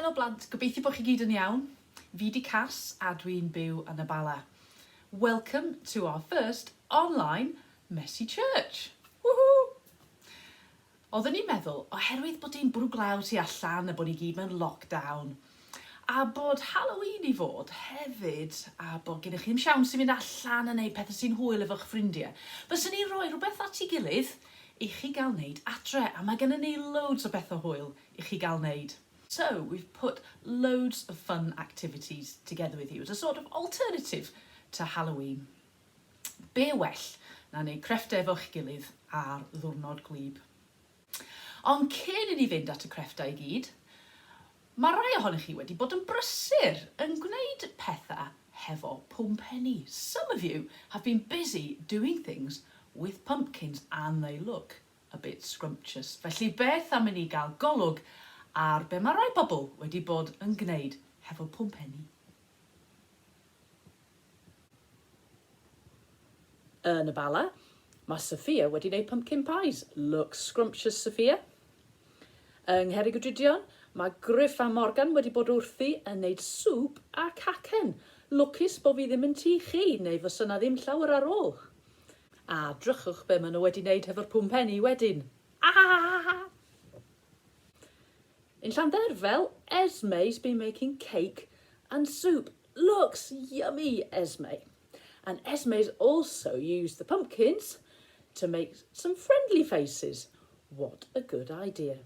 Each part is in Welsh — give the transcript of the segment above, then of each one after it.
Helo blant, gobeithio bod chi gyd yn iawn. Fi di Cas a dwi'n byw yn y Bala. Welcome to our first online messy church. Woohoo! Oeddwn i'n meddwl, oherwydd bod i'n bwrw glaw tu allan a bod ni gyd mewn lockdown, a bod Halloween i fod hefyd, a bod gennych chi ddim siawns i fynd allan a neud pethau sy'n hwyl efo'ch ffrindiau, fyswn ni'n rhoi rhywbeth at ei gilydd i chi gael wneud adre, a mae gennym ni loads o bethau hwyl i chi gael wneud. So we've put loads of fun activities together with you as a sort of alternative to Halloween. Be well na neud crefftau efo'ch gilydd ar ddiwrnod gwlyb. Ond cyn i ni fynd at y crefftau i gyd, mae rai ohonych chi wedi bod yn brysur yn gwneud pethau hefo pwmpenni. Some of you have been busy doing things with pumpkins and they look a bit scrumptious. Felly beth am i ni gael golwg ar be mae rai bobl wedi bod yn gwneud hefo pwmpenni. Yn y Bala, mae Sophia wedi gwneud pumpkin pies. Looks scrumptious, Sophia. Yng Ngherrig y Dridion, mae Griff a Morgan wedi bod wrthi yn gwneud swp a cacen. Lwcus bod fi ddim yn tŷ chi, neu fysa na ddim llawer ar ôl. A drychwch be maen nhw wedi gwneud hefo'r pwmpenni wedyn. In Llanderfel, Esme's been making cake and soup. Looks yummy, Esme. And Esme's also used the pumpkins to make some friendly faces. What a good idea.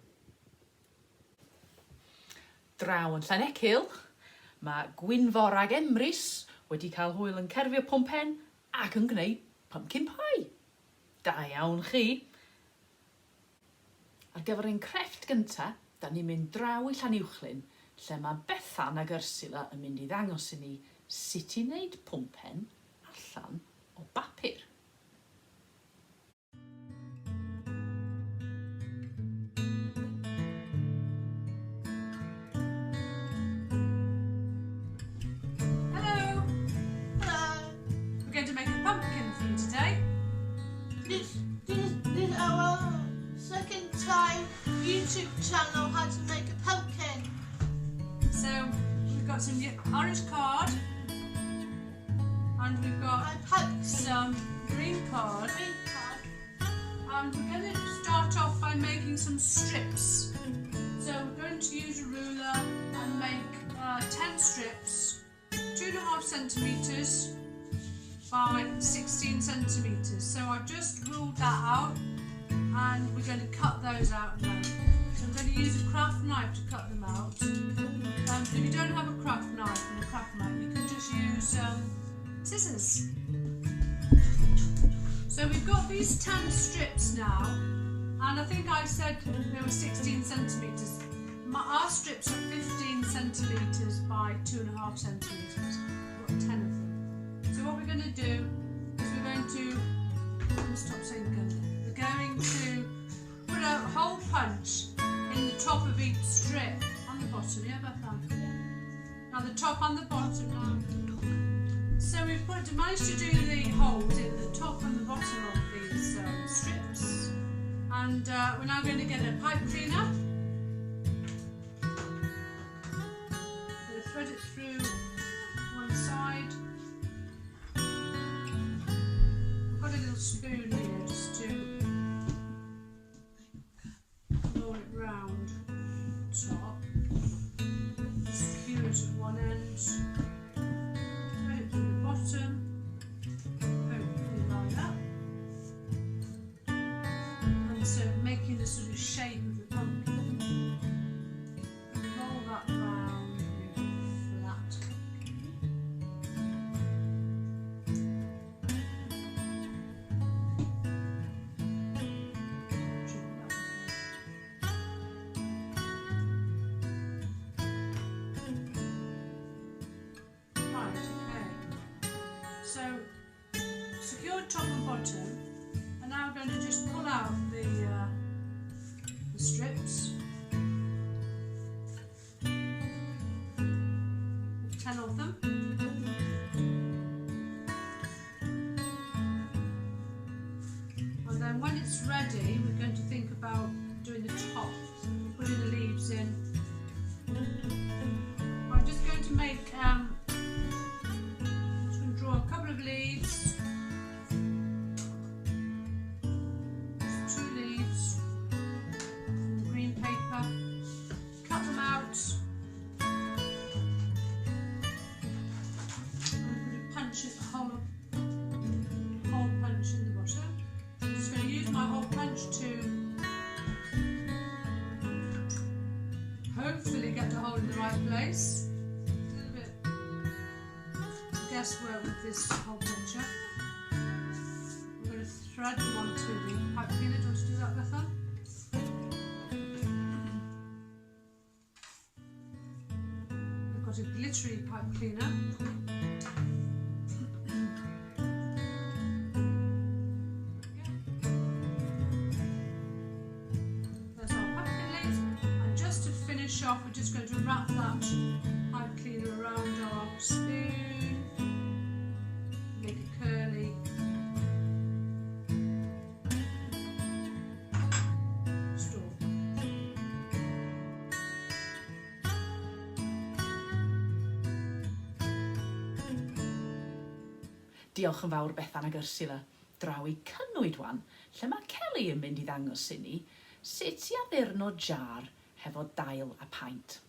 Draw yn Llanecil, mae Gwynfor ag Emrys wedi cael hwyl yn cerfio pwmpen ac yn gwneud pumpkin pie. Da iawn chi. Ar gyfer ein crefft gyntaf, da ni'n mynd draw i Llanuwchlyn, lle mae Bethan ag Ursula yn mynd i ddangos i ni sut i wneud pwmpen allan o bapur. Hello! Hello! We're going to make a pumpkin for you today. This is our second time YouTube channel how to make a pumpkin. So we've got some orange card and we've got some green card, and we're going to start off by making some strips. So we're going to use a ruler and make 10 strips, 2.5 centimetres by 16 centimetres. So I've just ruled that out and we're going to cut those out now. So I'm going to use a craft knife to cut them out. If you don't have a craft knife and a craft knife, you can just use scissors. So we've got these 10 strips now, and I think I said they were 16 centimetres. Our strips are 15 centimetres by 2.5 centimetres. We've got 10 of them. So what we're going to do is we're going to, stop saying going to, we're going to put a hole punch in the top of each strip. On the bottom, yeah, Bethan? Now the top and the bottom now. So we've managed to do the holes in the top and the bottom of these strips. And we're now going to get a pipe cleaner. We'll thread it through one side. I've got a little spoon here just to roll it round the top. Secure it at one end. Thread it through the bottom. Hopefully like that. And so making the sort of shape of the pumpkin. Roll that round really flat. Right, okay. So, secured top and bottom, and now we're going to just pull out the strips. 10 of them. And then when it's ready, we're going to think about doing the top, putting the leaves in. make, I'm just going to draw a couple of leaves. Just 2 leaves on the green paper. Cut them out. Punch it, hole punch in the bottom. I'm just going to use my hole punch to hopefully get the hole in the right place. A little bit guesswork with this hole puncher. I'm going to thread them onto the pipe cleaner. Do you want to do that, Betha? I've got a glittery pipe cleaner. Off, we're just going to wrap that pipe cleaner around our spoon, make it curly. Store. Diolch yn fawr Bethan ag Ursula. Draw i cynnwyd wan, lle mae Kelly yn mynd i ddangos i ni sut i addurno jar hefo dail a paint.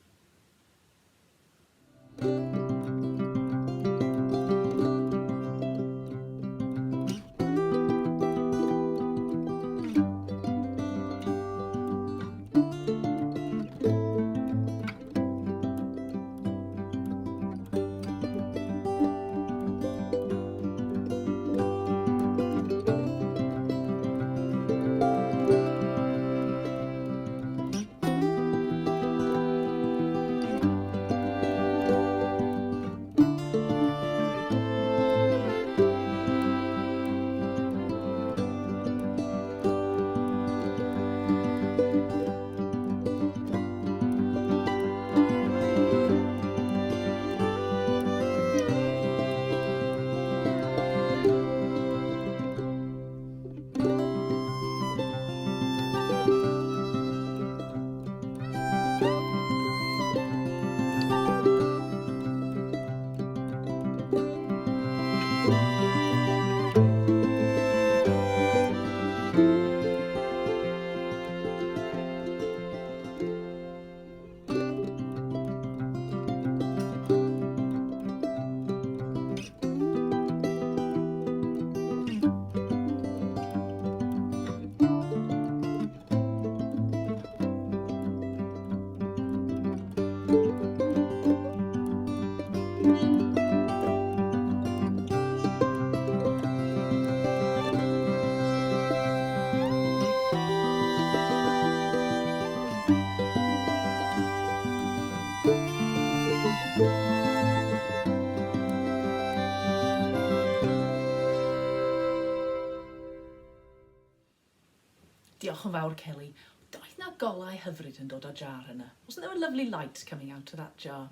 Diolch yn fawr, Kelly. Doedd na golau hyfryd yn dod o jar yna. Wasn't there a lovely light coming out of that jar?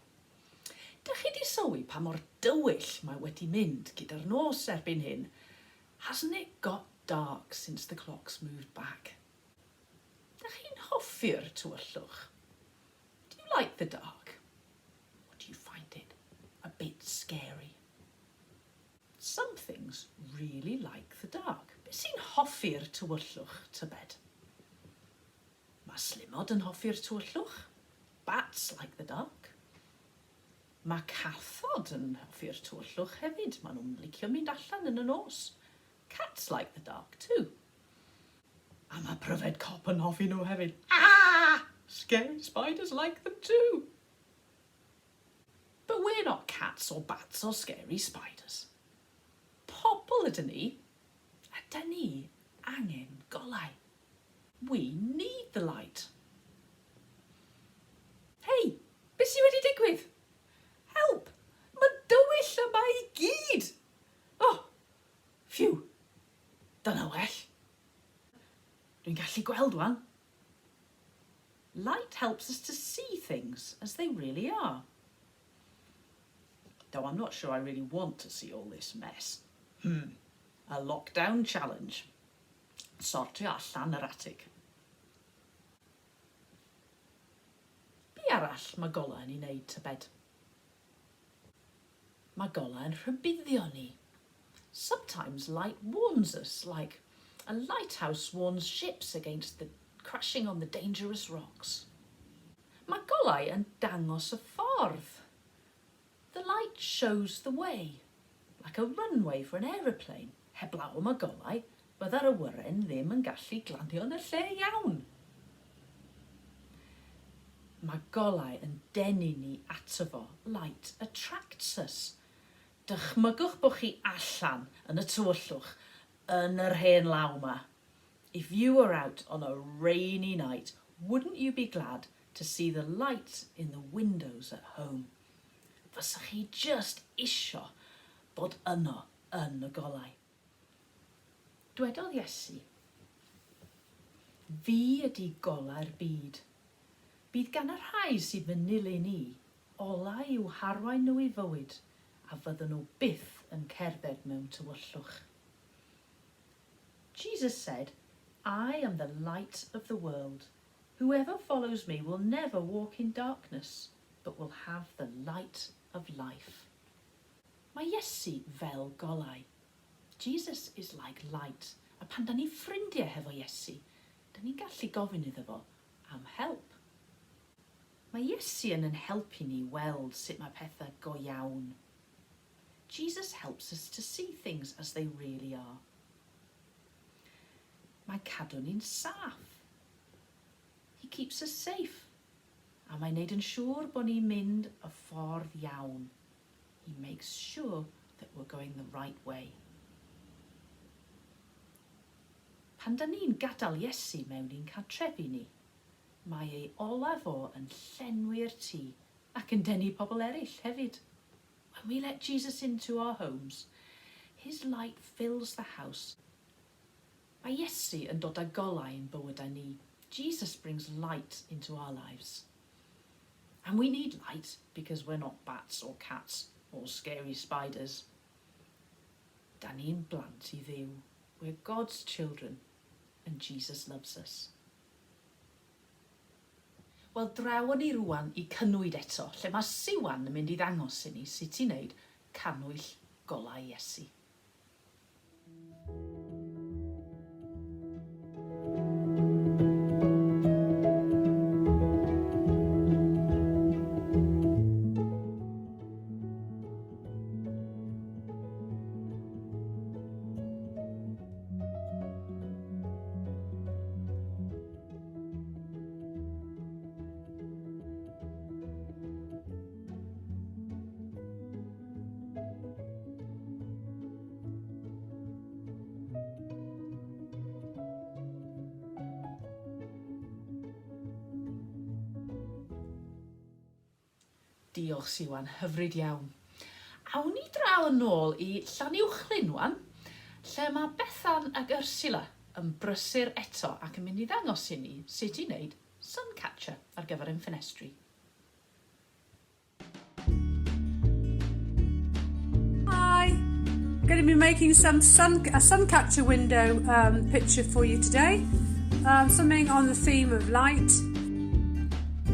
Dych chi di sylwi pa mor dywyll mae wedi mynd gyda'r nos erbyn hyn? Hasn't it got dark since the clocks moved back? Dych chi'n hoffi'r tywyllwch? Do you like the dark? Or do you find it a bit scary? Some things really like the dark. Be sy'n hoffi'r tywyllwch tybed? Mae Slimod yn hoffi'r tywyllwch. Bats like the dark. Mae Cathod yn hoffi'r tywyllwch hefyd. Maen nhw'n licio mynd allan yn y nos. Cats like the dark too. A mae Pryfed Cop yn hoffi nhw hefyd. Ah! Scary spiders like them too. But we're not cats or bats or scary spiders. Pobl ydyn ni. Ydyn ni angen golau. We need the light. Hei, beth sydd wedi digwydd? Help! Mae dywyll yma i gyd! Oh, phew. Dyna well. Dwi'n gallu gweld wan. Light helps us to see things as they really are. Though I'm not sure I really want to see all this mess. A lockdown challenge. Sortio allan yr atig. Be arall mae golau yn ei wneud tybed? Mae golau yn rhybuddio ni. Sometimes light warns us, like a lighthouse warns ships against the crashing on the dangerous rocks. Mae golau yn dangos y ffordd. The light shows the way, like a runway for an aeroplane. Heblaw am y golau, byddai'r awyren ddim yn gallu glanio yn y lle iawn. Mae golau yn denu ni ato fo. Light attracts us. Dychmygwch bod chi allan yn y tywyllwch yn yr hen law ma. If you were out on a rainy night, wouldn't you be glad to see the light in the windows at home? Fysach chi just isio bod yno yn y golau. Dwedodd Iesu, fi ydi golau'r byd. Bydd gan y rhai sydd fy nilyn ni, olau yw harwain nhw I fywyd, a fydden nhw byth yn cerdded mewn tywyllwch. Jesus said, I am the light of the world. Whoever follows me will never walk in darkness, but will have the light of life. Mae Iesu fel golau. Jesus is like light. A pan da ni ffrindiau hefo Iesu, da ni'n gallu gofyn iddo fo am help. Mae Iesu yn helpu ni weld sut mae pethau go iawn. Jesus helps us to see things as they really are. Mae cadw ni'n saff. He keeps us safe. A mae'n neud yn siŵr bod ni'n mynd y ffordd iawn. He makes sure that we're going the right way. Pan da ni'n gadael Iesu mewn i'n cartrefi ni, mae ei olaf o yn llenwi'r tŷ ac yn denu pobl eraill hefyd. When we let Jesus into our homes, his light fills the house. Mae Iesu yn dod â golau yn bywydau ni. Jesus brings light into our lives. And we need light because we're not bats or cats or scary spiders. Da ni'n blant I Dduw. We're God's children and Jesus loves us. Wel, drawon ni rwan I cynwyd eto, lle mae Siwan yn mynd I ddangos I ni sut I wneud canwyll golau Iesu. Diolch Siwan, hyfryd iawn. Awn ni draw yn ôl I Llanuwchlyn wan, lle mae Bethan ac Ursula yn brysur eto ac yn mynd I ddangos I ni sut I wneud suncatcher ar gyfer ein ffenestri. Hi, I'm going to be making a suncatcher window picture for you today. Something on the theme of light.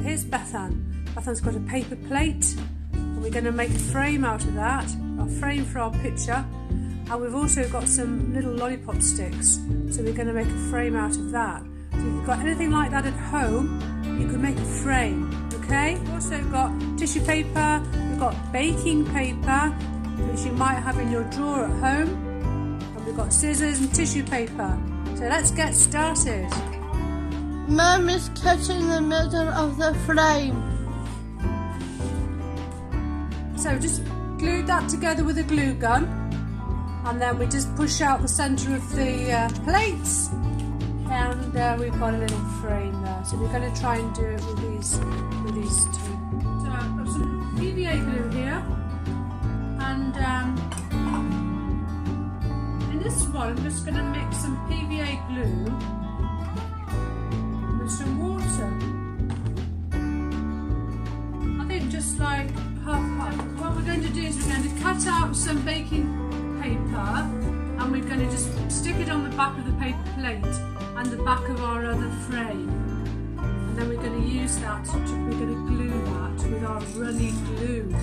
Here's Bethan. Bethan's got a paper plate and we're going to make a frame out of that, a frame for our picture, and we've also got some little lollipop sticks, so we're going to make a frame out of that. So if you've got anything like that at home, you can make a frame, okay? We've also got tissue paper, we've got baking paper, which you might have in your drawer at home, and we've got scissors and tissue paper. So let's get started. Mum is cutting the middle of the frame. So just glue that together with a glue gun, and then we just push out the centre of the plates, and we've got a little frame there. So we're going to try and do it with these two. So I've got some PVA glue here, and in this one I'm just going to mix some PVA glue with some water. I think just like half. What we're going to do is we're going to cut out some baking paper and we're going to just stick it on the back of the paper plate and the back of our other frame, and then we're going to use that we're going to glue that with our runny glue.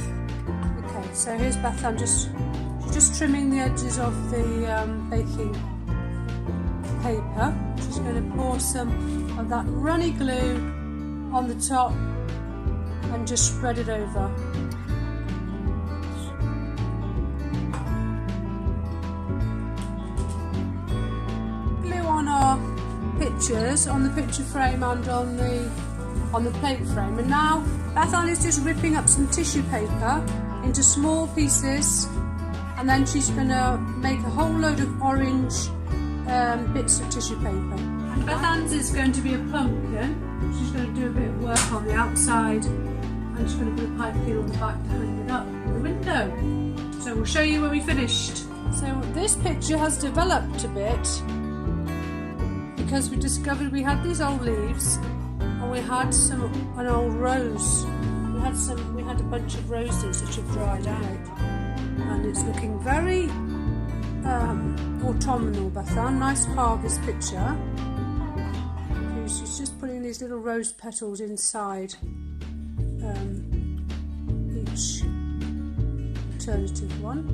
Okay, So here's Bethan just trimming the edges of the baking paper. She's going to pour some of that runny glue on the top and just spread it over. Glue on our pictures, on the picture frame and on the plate frame. And now Bethan is just ripping up some tissue paper into small pieces, and then she's going to make a whole load of orange bits of tissue paper. And Bethan's is going to be a pumpkin. She's going to do a bit of work on the outside, and she's going to put a pipe clean on the back to hang it up in the window. So we'll show you when we finished. So this picture has developed a bit because we discovered we had these old leaves and we had an old rose. We had a bunch of roses which have dried out, and it's looking very autumnal, Bethan. Nice harvest picture. So she's just putting these little rose petals inside each alternative one.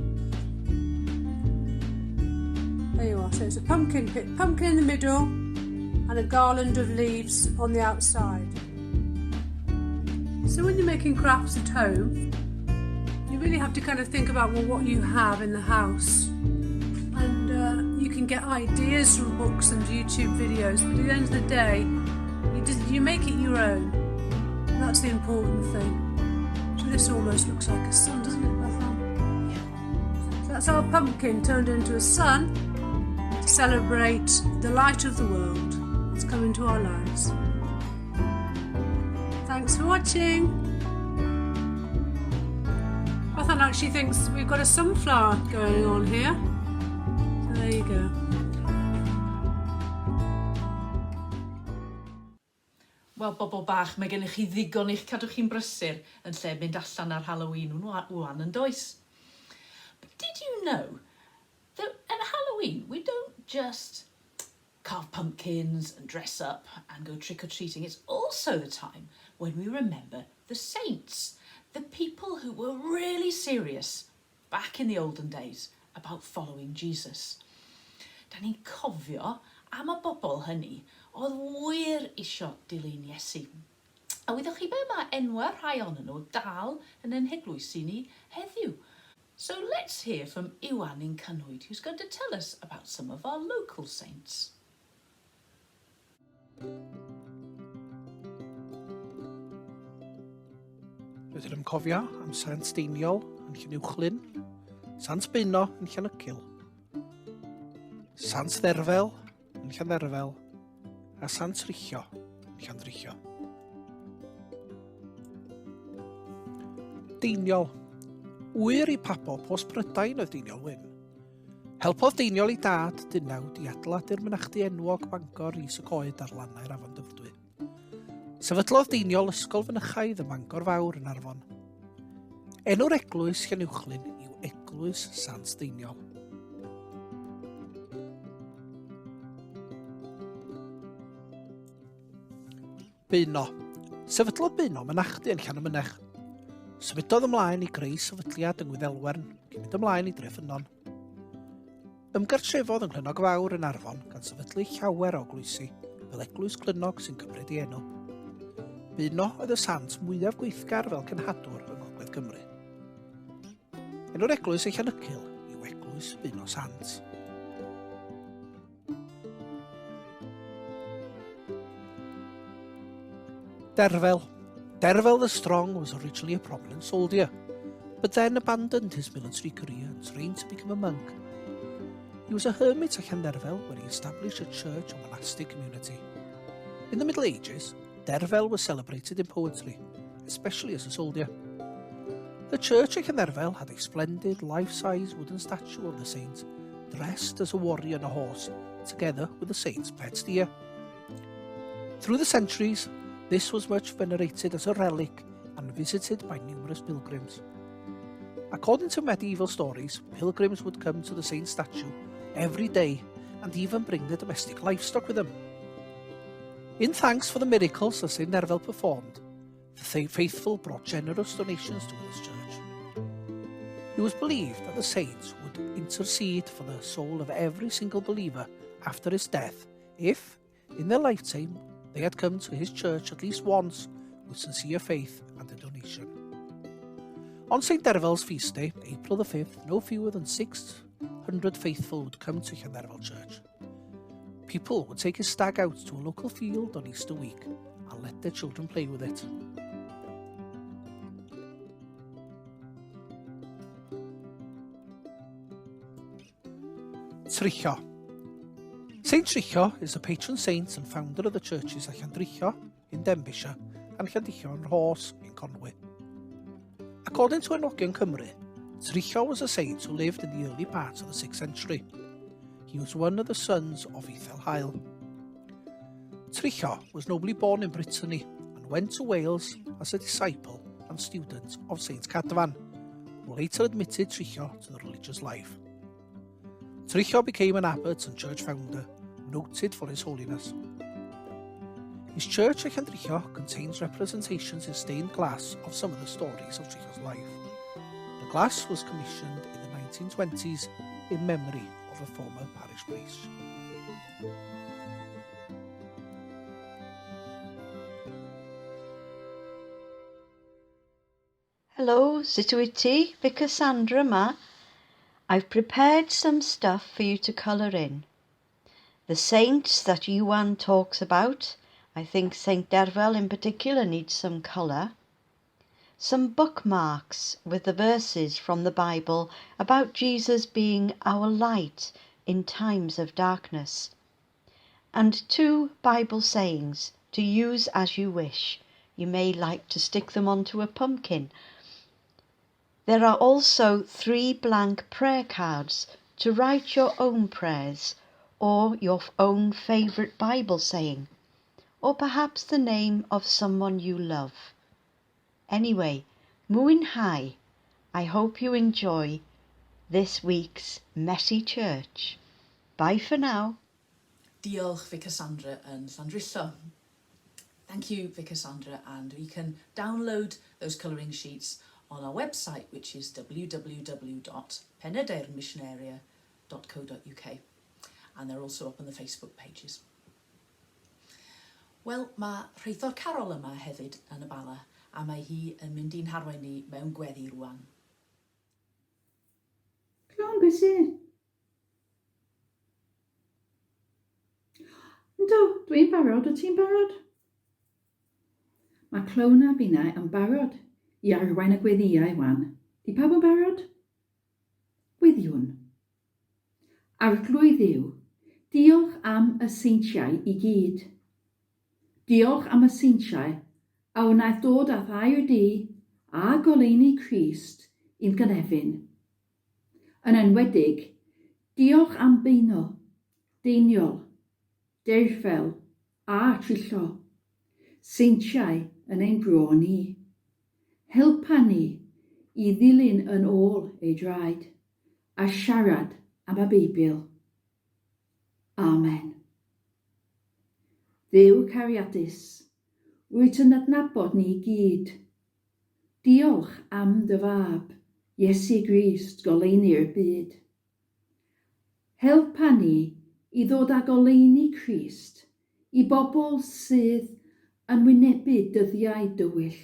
There you are. So it's a pumpkin in the middle and a garland of leaves on the outside. So when you're making crafts at home, you really have to kind of think about what you have in the house, and you can get ideas from books and YouTube videos, but at the end of the day you make it your own. That's the important thing. So this almost looks like a sun, doesn't it, Bethan? Yeah. So that's our pumpkin turned into a sun to celebrate the light of the world that's come into our lives. Thanks for watching. Bethan actually thinks we've got a sunflower going on here. So there you go. Wel, bobl bach, mae gennych chi ddigon i'ch cadw chi'n brysur yn lle mynd allan ar Halloween wan yn does. But did you know that at Halloween we don't just carve pumpkins and dress up and go trick-or-treating? It's also the time when we remember the saints, the people who were really serious back in the olden days about following Jesus. Da ni'n cofio am y bobl hynny oedd wir isio dilyn Iesu. A wyddwch chi be mae enwau rhai ohonyn nhw dal yn ein heglwys i ni heddiw. So let's hear from Iwan in Cynwyd, who's going to tell us about some of our local saints. Rydyn yn cofio am Sant Steiniol yn Llanuwchlyn, Sant Beuno yn Llanycyl, Sant Dderfel yn Llandderfel, a Sant Rillio yn Llandrillo. Deiniol. Wyr i pabo pos Prydain oedd Deiniol Wyn. Helpodd Deiniol i dad dynawd i adeiladu'r mynachdy enwog Bangor is y coed ar Llanau'r Afon Dyfrdwy. Sefydlodd Deiniol ysgol fynychaidd ym Mangor Fawr yn Arfon. Enw'r eglwys Llanuwchlyn yw Eglwys Sant Deiniol. Beuno. Sefydlodd Beuno mynachdy yn Llanymynech. Symudodd ymlaen i greu sefydliad yng Ngwyddelwern, cyn mynd ymlaen i Dreffynon. Ymgartrefodd yng Nghlynnog Fawr yn Arfon gan sefydlu llawer o eglwysi fel Eglwys Clunog sy'n cymryd ei enw. Beuno oedd y sant mwyaf gweithgar fel cenhadwr yng Ngogledd Cymru. Enw'r eglwys ei Llanycyl yw Eglwys Beuno Sant. Derfel. Derfel the Strong was originally a prominent soldier, but then abandoned his military career and trained to become a monk. He was a hermit at Llanderfel where he established a church and monastic community. In the Middle Ages, Derfel was celebrated in poetry, especially as a soldier. The church at Llanderfel had a splendid life-size wooden statue of the saint, dressed as a warrior on a horse, together with the saint's pet steer. Through the centuries, this was much venerated as a relic and visited by numerous pilgrims. According to medieval stories, pilgrims would come to the saint's statue every day and even bring their domestic livestock with them. In thanks for the miracles that St. Nerfel performed, the faithful brought generous donations to his church. It was believed that the saints would intercede for the soul of every single believer after his death if, in their lifetime, they had come to his church at least once with sincere faith and a donation. On St. Derfyl's feast day, April the 5th, no fewer than 600 faithful would come to Llanderfel Church. People would take a stag out to a local field on Easter week and let their children play with it. Tricho. Saint Tricho is the patron saint and founder of the churches at Llandricho in Denbighshire and Llandicho and Rhos in Conwy. According to Enogion Cymru, Tricho was a saint who lived in the early part of the 6th century. He was one of the sons of Ethel Hael. Tricho was nobly born in Brittany and went to Wales as a disciple and student of Saint Cadfan, who later admitted Tricho to the religious life. Tricho became an abbot and church founder, noted for his holiness. His church at Llandricho contains representations in stained glass of some of the stories of Tricho's life. The glass was commissioned in the 1920s in memory of a former parish priest. Hello, sut wyt ti? Fi Cassandra yma. I've prepared some stuff for you to colour in. The saints that Llan talks about, I think St. Derfel in particular needs some colour. Some bookmarks with the verses from the Bible about Jesus being our light in times of darkness. And 2 Bible sayings to use as you wish. You may like to stick them onto a pumpkin. There are also 3 blank prayer cards to write your own prayers or your own favourite Bible saying, or perhaps the name of someone you love. Anyway, mwynhau. I hope you enjoy this week's Messy Church. Bye for now. Diolch fi Cassandra and Llandrillo. Thank you, Vicar Sandra, and we can download those colouring sheets on our website, which is www.penydairnmissionaria.co.uk, and they're also up on the Facebook pages. Wel, mae Rheithor Carol yma hefyd yn y Bala, a mae hi yn mynd i'n harwain ni mewn gweddi rwan. Clown, beth sy'n? Yndw, dwi'n barod, o ti'n barod? Mae clown a finnau yn barod i arwain y gweddiau wan. Di pawb yn barod? Gweddiwn. Arglwydd yw, diolch am y seintiau i gyd. Diolch am y seintiau a wnaeth dod â thair di a goleuni Crist i'n gynefin. Yn enwedig, diolch am Beino, Deiniol, Derfel a Trillo, seintiau yn ein bro ni. Helpa ni i ddilyn yn ôl ei draed a siarad am y Beibl. Amen. Dduw cariadus, wyt yn adnabod ni gyd. Diolch am dy fab, Iesu Grist, goleuni'r byd. Helpa ni i ddod â goleuni Crist i bobl sydd yn wynebu dyddiau dywyll.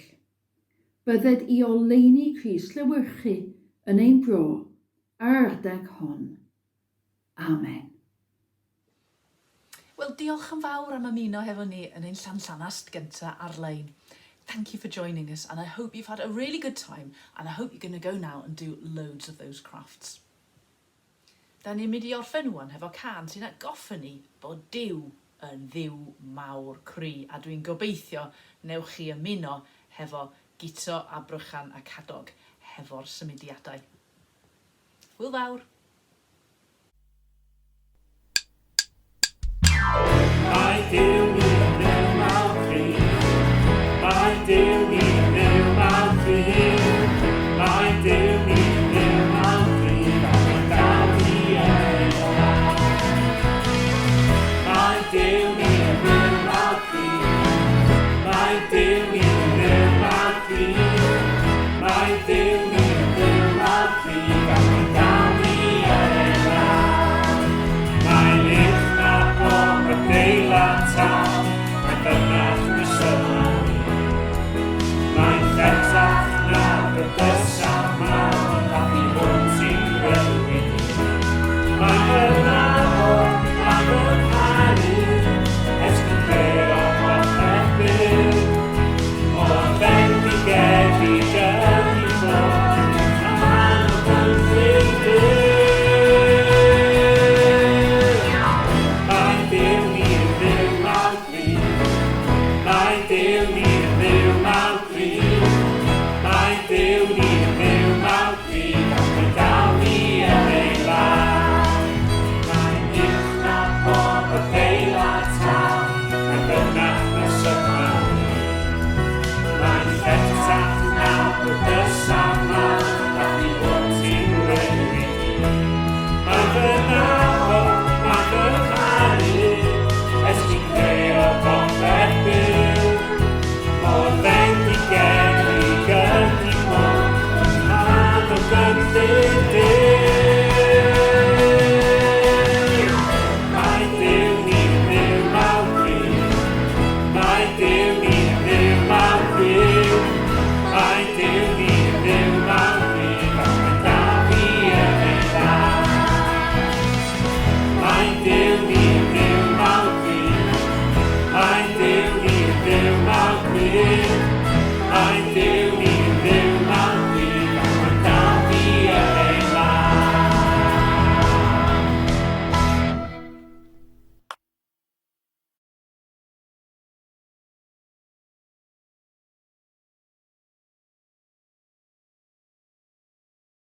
Bydded i oleuni Crist lywyrchu yn ein bro ar adeg hon. Amen. Wel, diolch yn fawr am ymuno hefo ni yn ein Llanast gyntaf ar-lein. Thank you for joining us, and I hope you've had a really good time, and I hope you're going to go now and do loads of those crafts. Da ni'n mynd i orffen wan hefo can sy'n atgoffa ni bod Duw yn ddiw mawr cry, a dwi'n gobeithio newch chi ymuno hefo Gito a Brychan a Cadog hefo'r symudiadau. Hwyl fawr! Mae Duw ni yn ddiw mawr cry. Mae Duw ni yn ddiw mawr cry. Mae Duw ni yn ddiw mawr cry. Mae'n dal i ei law. Mae Duw ni yn ddiw mawr cry. Mae Duw ni yn ddiw mawr cry. Mae Duw ni yn ddiw mawr cry. Duw ni